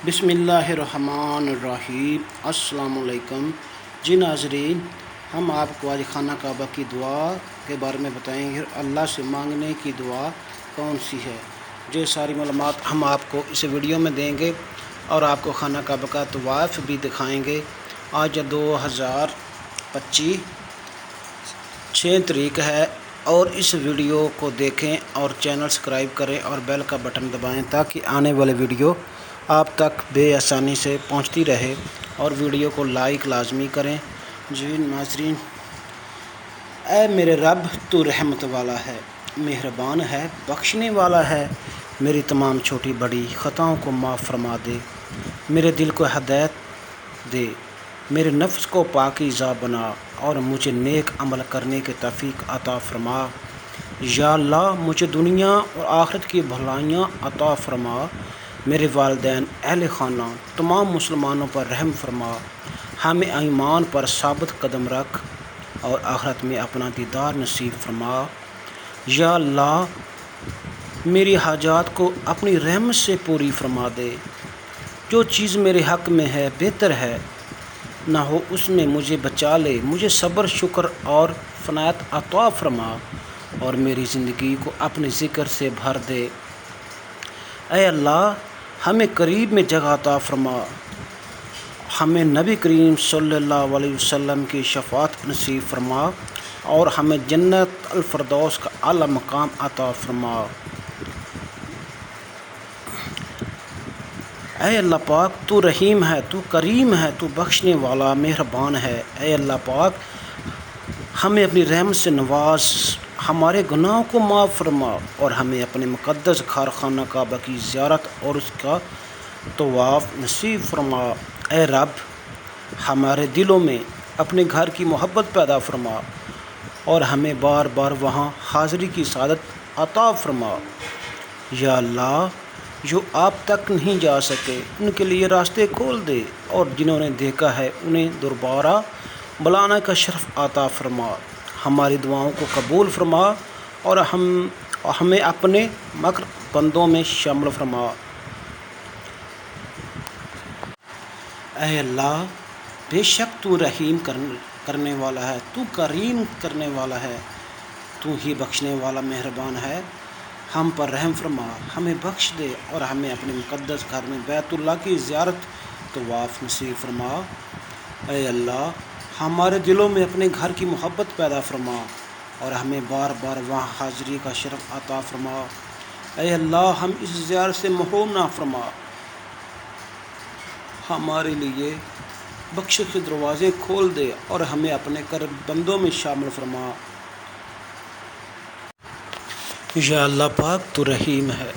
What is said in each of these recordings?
بسم اللہ الرحمن الرحیم۔ السلام علیکم جی ناظرین، ہم آپ کو آج خانہ کعبہ کی دعا کے بارے میں بتائیں گے۔ اللہ سے مانگنے کی دعا کون سی ہے، یہ ساری معلومات ہم آپ کو اس ویڈیو میں دیں گے اور آپ کو خانہ کعبہ کا طواف بھی دکھائیں گے۔ آج 2025 6 تاریخ ہے، اور اس ویڈیو کو دیکھیں اور چینل سبسکرائب کریں اور بیل کا بٹن دبائیں تاکہ آنے والے ویڈیو آپ تک بے آسانی سے پہنچتی رہے، اور ویڈیو کو لائک لازمی کریں۔ جی ناظرین، اے میرے رب، تو رحمت والا ہے، مہربان ہے، بخشنے والا ہے، میری تمام چھوٹی بڑی خطاؤں کو معاف فرما دے، میرے دل کو ہدایت دے، میرے نفس کو پاکیزہ بنا اور مجھے نیک عمل کرنے کی توفیق عطا فرما۔ یا اللہ، مجھے دنیا اور آخرت کی بھلائیاں عطا فرما، میرے والدین، اہل خانہ، تمام مسلمانوں پر رحم فرما، ہمیں ایمان پر ثابت قدم رکھ اور آخرت میں اپنا دیدار نصیب فرما۔ یا اللہ، میری حاجات کو اپنی رحمت سے پوری فرما دے، جو چیز میرے حق میں ہے بہتر ہے نہ ہو اس میں مجھے بچا لے، مجھے صبر، شکر اور فناعت عطا فرما، اور میری زندگی کو اپنے ذکر سے بھر دے۔ اے اللہ، ہمیں قریب میں جگہ عطا فرما، ہمیں نبی کریم صلی اللہ علیہ وسلم کی شفاعت نصیب فرما، اور ہمیں جنت الفردوس کا اعلیٰ مقام عطا فرما۔ اے اللہ پاک، تو رحیم ہے، تو کریم ہے، تو بخشنے والا مہربان ہے۔ اے اللہ پاک، ہمیں اپنی رحمت سے نواز، ہمارے گناہوں کو معاف فرما، اور ہمیں اپنے مقدس گھر خانہ کعبہ کی زیارت اور اس کا طواف نصیب فرما۔ اے رب، ہمارے دلوں میں اپنے گھر کی محبت پیدا فرما، اور ہمیں بار بار وہاں حاضری کی سعادت عطا فرما۔ یا اللہ، جو آپ تک نہیں جا سکے ان کے لیے راستے کھول دے، اور جنہوں نے دیکھا ہے انہیں دوبارہ بلانے کا شرف عطا فرما۔ ہماری دعاؤں کو قبول فرما، اور ہمیں اپنے مکر بندوں میں شامل فرما۔ اے اللہ، بے شک تو رحیم کرنے والا ہے، تو کریم کرنے والا ہے، تو ہی بخشنے والا مہربان ہے۔ ہم پر رحم فرما، ہمیں بخش دے، اور ہمیں اپنے مقدس گھر میں بیت اللہ کی زیارت طواف نصیب فرما۔ اے اللہ، ہمارے دلوں میں اپنے گھر کی محبت پیدا فرما، اور ہمیں بار بار وہاں حاضری کا شرف عطا فرما۔ اے اللہ، ہم اس زیارت سے محروم نہ فرما، ہمارے لیے بخشش کے دروازے کھول دے، اور ہمیں اپنے کرب بندوں میں شامل فرما۔ یا اللہ پاک، تو رحیم ہے،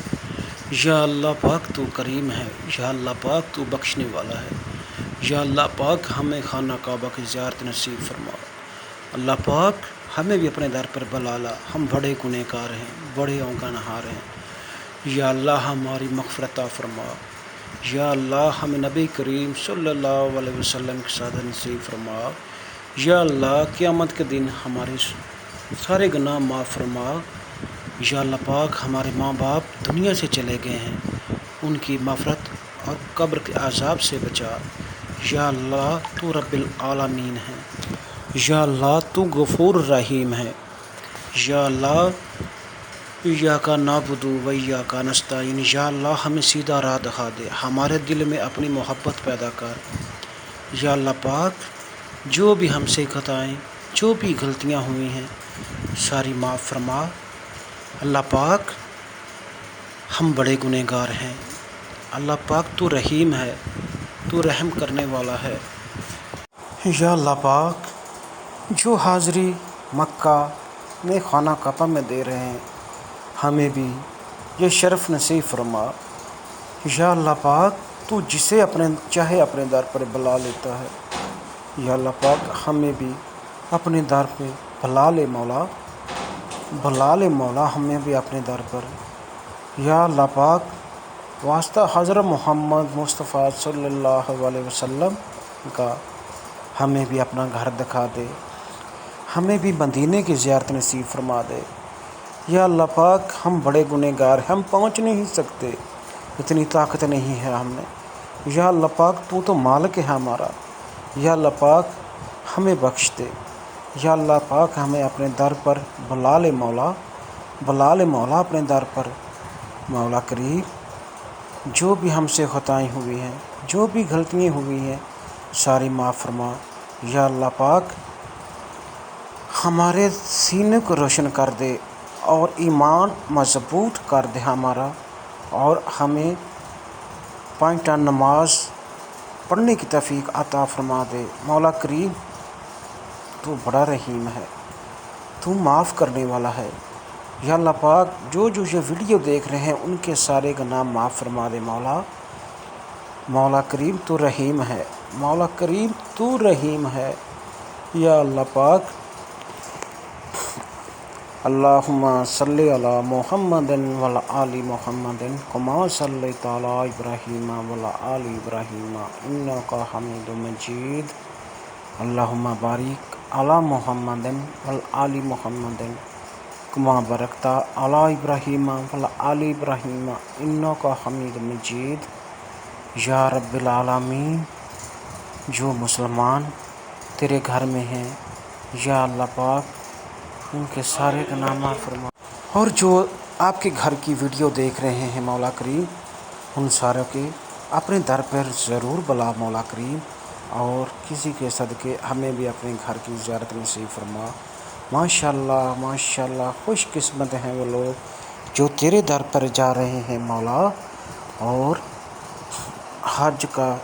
یا اللہ پاک تو کریم ہے، یا اللہ پاک تو بخشنے والا ہے۔ یا اللہ پاک، ہمیں خانہ کعبہ کی زیارت نصیب فرما۔ اللہ پاک، ہمیں بھی اپنے در پر بلا لا، ہم بڑے گنہگار ہیں، بڑے گنہگار ہیں۔ یا اللہ، ہماری مغفرت فرما۔ یا اللہ، ہمیں نبی کریم صلی اللہ علیہ وسلم کی سعادت نصیب فرما۔ یا اللہ، قیامت کے دن ہمارے سارے گناہ معاف فرما۔ یا اللہ پاک، ہمارے ماں باپ دنیا سے چلے گئے ہیں، ان کی مغفرت اور قبر کے عذاب سے بچا۔ یا اللہ، تو رب العالمین ہے۔ یا اللہ، تو غفور رحیم ہے۔ یا اللہ، ایاک نعبد و ایاک نستعین۔ یا اللہ، ہمیں سیدھا راہ دکھا دے، ہمارے دل میں اپنی محبت پیدا کر۔ یا اللہ پاک، جو بھی ہم سے خطائیں، جو بھی غلطیاں ہوئی ہیں، ساری معاف فرما۔ اللہ پاک، ہم بڑے گنہگار ہیں، اللہ پاک تو رحیم ہے، تو رحم کرنے والا ہے۔ یا اللہ پاک، جو حاضری مکہ میں خانہ کعبہ میں دے رہے ہیں، ہمیں بھی یہ شرف نصیب فرما۔ یا اللہ پاک، تو جسے چاہے اپنے در پر بلا لیتا ہے۔ یا اللہ پاک، ہمیں بھی اپنے در پہ بلا لے مولا، بلا لے مولا، ہمیں بھی اپنے در پر۔ یا اللہ پاک، واسطہ حضرت محمد مصطفیٰ صلی اللہ علیہ وسلم کا، ہمیں بھی اپنا گھر دکھا دے، ہمیں بھی مدینے کی زیارت نصیب فرما دے۔ یا اللہ پاک، ہم بڑے گنہگار ہیں، ہم پہنچ نہیں سکتے، اتنی طاقت نہیں ہے ہم میں، یا اللہ پاک تو مالک ہے ہمارا، یا اللہ پاک ہمیں بخش دے، یا اللہ پاک ہمیں اپنے در پر بلا لے مولا، بلا لے مولا اپنے در پر۔ مولا کریم جو بھی ہم سے خطائیں ہوئی ہیں، جو بھی غلطیاں ہوئی ہیں، ساری معاف فرما۔ یا اللہ پاک ہمارے سینے کو روشن کر دے اور ایمان مضبوط کر دے ہمارا، اور ہمیں 5 ٹائم نماز پڑھنے کی توفیق عطا فرما دے۔ مولا کریم تو بڑا رحیم ہے، تو معاف کرنے والا ہے۔ یا اللہ پاک جو یہ ویڈیو دیکھ رہے ہیں ان کے سارے گناہ معاف فرما دے مولا۔ مولا کریم تو رحیم ہے، مولا کریم تو رحیم ہے۔ یا اللہ پاک اللہم صلی علی محمد وعلی آل محمد کما صلیت علی ابراہیم وعلی آل ابراہیم انک حمید مجید۔ اللہم بارک علی محمد وعلی آل محمد کما بارکت علی ابراہیم وعلی آل ابراہیم انک حمید مجید۔ یا رب العالمین جو مسلمان تیرے گھر میں ہیں، یا اللہ پاک ان کے سارے گناہ معاف فرما، اور جو آپ کے گھر کی ویڈیو دیکھ رہے ہیں مولا کریم ان ساروں کے اپنے در پر ضرور بلا مولا کریم، اور کسی کے صدقے ہمیں بھی اپنے گھر کی زیارت نصیب فرما۔ ماشاءاللہ ماشاءاللہ خوش قسمت ہیں وہ لوگ جو تیرے در پر جا رہے ہیں مولا، اور حج کا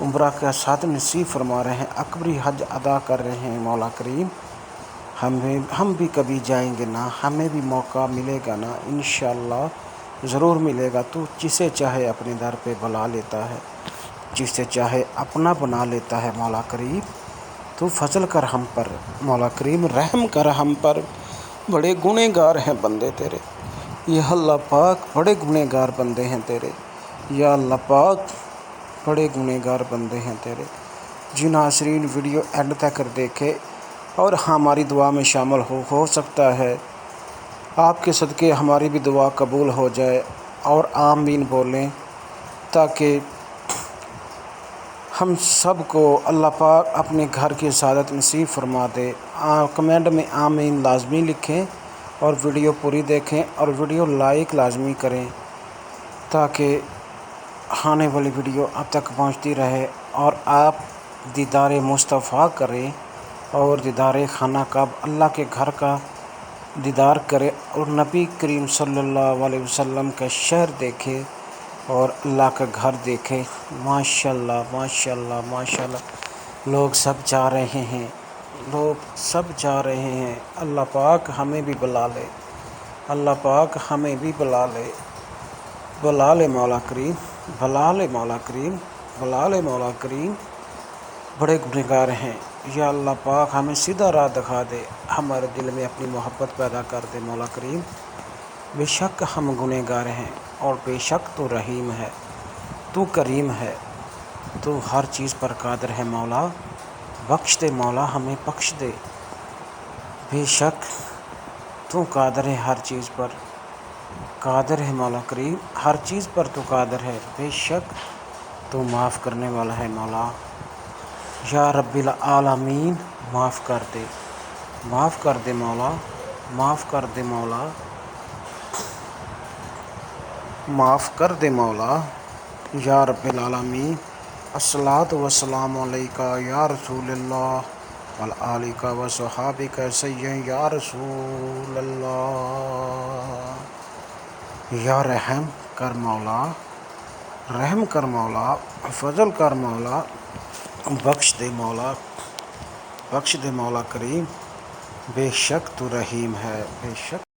عمرہ کا ساتھ نصیب فرما رہے ہیں، اکبری حج ادا کر رہے ہیں مولا کریم۔ ہم بھی کبھی جائیں گے نا، ہمیں بھی موقع ملے گا نا، انشاءاللہ ضرور ملے گا۔ تو جسے چاہے اپنے در پہ بلا لیتا ہے، جسے چاہے اپنا بنا لیتا ہے مولا کریم۔ تو فضل کر ہم پر مولا کریم، رحم کر ہم پر، بڑے گنہگار ہیں بندے تیرے۔ یا اللہ پاک بڑے گنہگار بندے ہیں تیرے، یا اللہ پاک بڑے گنہگار بندے ہیں تیرے۔ جی ناظرین ویڈیو اینڈ تک دیکھے اور ہماری دعا میں شامل ہو سکتا ہے آپ کے صدقے ہماری بھی دعا قبول ہو جائے، اور آمین بولیں تاکہ ہم سب کو اللہ پاک اپنے گھر کی سعادت نصیب فرما دے۔ کمنٹ میں آمین لازمی لکھیں، اور ویڈیو پوری دیکھیں، اور ویڈیو لائک لازمی کریں تاکہ آنے والی ویڈیو اب تک پہنچتی رہے، اور آپ دیدار مصطفیٰ کریں، اور دیدار خانہ کعبہ اللہ کے گھر کا دیدار کرے، اور نبی کریم صلی اللہ علیہ وسلم کا شہر دیکھے اور اللہ کا گھر دیکھے۔ ماشاءاللہ ماشاءاللہ ماشاءاللہ لوگ سب جا رہے ہیں، لوگ سب جا رہے ہیں۔ اللہ پاک ہمیں بھی بلا لے، اللہ پاک ہمیں بھی بلا لے، بلا لے مولا کریم، بلا لے مولا کریم، بلا لے مولا کریم۔ بڑے گنہگار ہیں، یا اللہ پاک ہمیں سیدھا راہ دکھا دے، ہمارے دل میں اپنی محبت پیدا کر دے مولا کریم۔ بے شک ہم گنہگار ہیں، اور بے شک تو رحیم ہے، تو کریم ہے، تو ہر چیز پر قادر ہے مولا۔ بخش دے مولا، ہمیں بخش دے، بے شک تو قادر ہے ہر چیز پر، قادر ہے مولا کریم، ہر چیز پر تو قادر ہے، بے شک تو معاف کرنے والا ہے مولا۔ یا رب العالمین معاف کر دے، معاف کر دے مولا، معاف کر دے مولا، معاف کر دے مولا۔ یا رب العالمین الصلاۃ والسلام علیکہ یا رسول اللہ وعلی آلک و صحابک سید یا رسول اللہ۔ یا رحم کر مولا، رحم کر مولا، فضل کر مولا، بخش دے مولا، بخش دے مولا کریم۔ بے شک تو رحیم ہے، بے شک